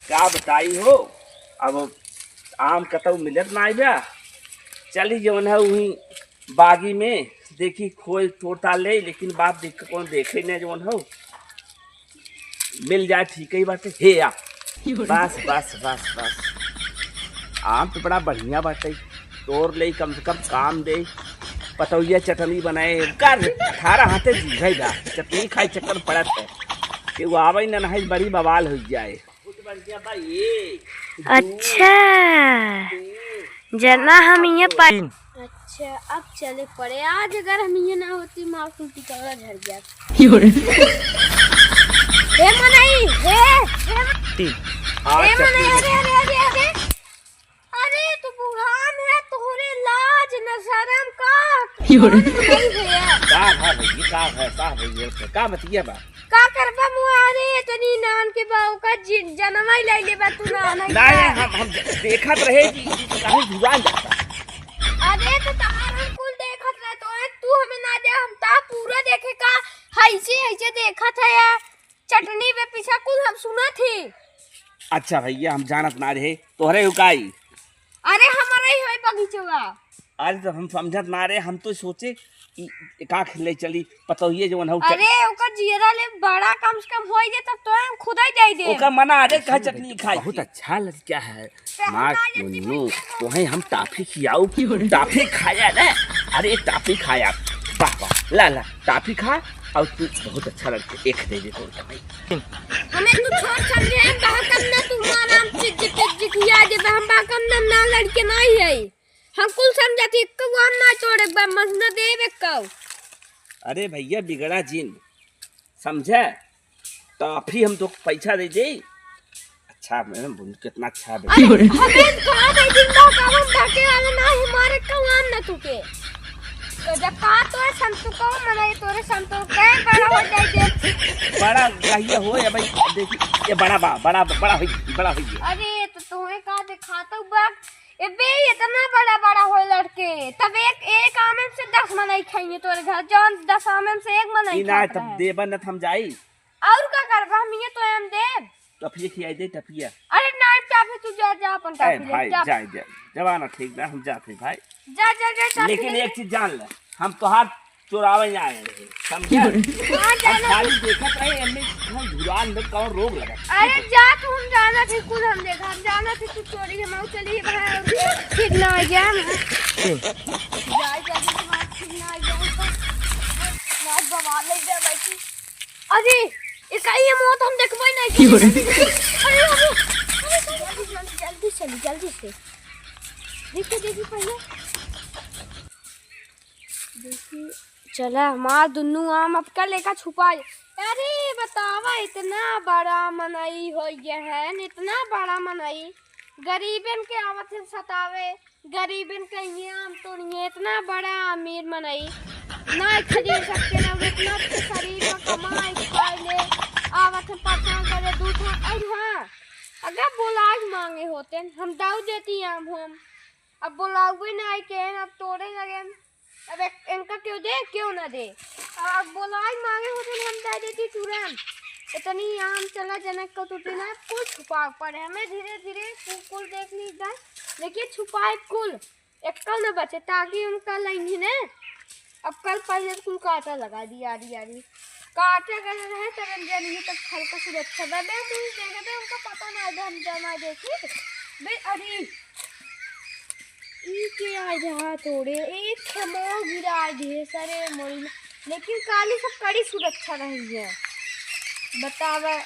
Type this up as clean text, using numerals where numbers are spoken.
क्या बताई हो। अब आम कतौ मिलत ना बा, चली जवन है वही बागी में देखी खोज तोड़ता ले, लेकिन बाप देख कौन देखे न जवन हो मिल जाए ठीक ही बाटे। हे आ बस बस बस बस, आम तो बड़ा बढ़िया बाटे, तोड़ ले कम से कम काम दे। पतौया चटनी बनाए कर थारा हाथे जीभे बा, चटनी खाई चक्कर पड़त है कि वो आवे न नहीं बड़ी बवाल हो जाए। बहुत बढ़िया बा ये। अच्छा जना हम ये पर अच्छा अब चले पड़े, आज अगर हम ये ना होती माँ कुटी का झड़ गया। हे मनाई हे मनाई, अरे अरे अरे अरे अरे तू बुढ़ान है, तोहरे लाज न शर्म का का बतिया बा का करबा मुआरे तनी नान के बाऊ का जन्म ही ले लेबा तू ना नहीं हम देखत रहे कि कहीं जुआन जाता। अरे तो तहार हम कुल देखत रहे तो तू हमें ना दे, हम ता पूरा देखे का हईसे हईसे देखत है या चटनी पे पीछा कुल हम सुना थी। अच्छा भैया हम जानत ना रहे तोहरे उकाई। अरे हमारे ही है बगीचवा। अरे तो हम समझत ना रहे, हम तो सोचे कि का खेले चली पतोहिए जवन हो। अरे ओका जीरा ले बड़ा कम से कम होई जे तब तो हम खुद ही दे दे। ओका मना अरे कह चटनी खाई बहुत अच्छा लड़का है मां नुन्नू, तोहे हम टाफी खियाऊ की टाफी खाया ना। अरे टाफी खाया, वाह वाह ला ला टाफी खा और तू बहुत अच्छा लगता, एक दे दे तो भाई। हमें तू छोड़ समझे हम बाहर करना, तू नाम चिक खिया दे हम बाकम ना लड़के नहीं है, हम कुल समझती को ना छोड़े बा मसना देवे को। अरे भैया बिगड़ा जिन समझे, टाफी हम तो पैसा दे दे। अच्छा मैडम कितना अच्छा है। हमें कहा दे जिंदा काम बाके वाला ना हमारे काम ना तुके तो जब का तो संतु को मनाई तोरे संतु के बड़ा हो जाए दे बड़ा गहिया हो या भाई देखी ये बड़ा बड़ा बड़ा हो। अरे तो तोहे का दिखाता बा एबे इतना बड़ा हो लड़के, तब एक आम से 10 मनाई खाएंगे तोरे घर, जौन 10 आम से एक मनाई ना तब देबा न हम जाई और का करबा हम ये तो हम दे टफिया खियाई दे टफिया। अरे नाइट टाफी तू जा अपन टाफी ले भाई जा जवाना ठीक ना हम जाते भाई जा लेकिन एक चीज जान ले, हम तोहार चुरावे आए रहे समझे। हम खाली देखत रहे एमे हम धुरान में कौन रोग लगा। अरे जा तू, हम जाना थी कुल हम देखा, हम जाना थी तू चोरी के माऊ चली भाई ठीक ना आ जा ठीक ना आ जा ना बवाल ले दे बैठी। अरे इकाई मौत हम देखबै नहीं। अरे जल्दी से देखी पहले देखी चला हमार दुन्नू आम अब का लेकर छुपाए। अरे बतावा इतना बड़ा मनाई हो गया है, इतना बड़ा मनाई गरीबन के आवत है सतावे, गरीबन के ये आम तोड़िए, इतना बड़ा अमीर मनाई ना खरीद सकते ना, इतना शरीर में कमाई खाए ले आवत है परेशान करे दूध। अरे हाँ अगर बोलाज मांगे होते हम दाऊ देती आम हम, अब बोलावे ना आई के अब तोड़े लगे, अब इनका क्यों दे क्यों ना दे, अब बोलाज मांगे होते हम दे देती तुरंत। इतनी आम चला जनक को टूटे ना कुल छुपा पड़े, हमें धीरे धीरे कुल देख लीजिए देखिए छुपाए कुल एक कल न बचे ताकि हम कल आएंगे ना। अब कल पहले कुल कांटा लगा दिया यारी कांटे अगर रहे तब जानिए तब हल्का सुरक्षा दे देंगे उनका पता ना है हम जमा देखिए बे। अरे ई के आ जा तोड़े एक खमो गिरा दिए सारे मोरी में, लेकिन काली सब कड़ी सुरक्षा रही है बतावा।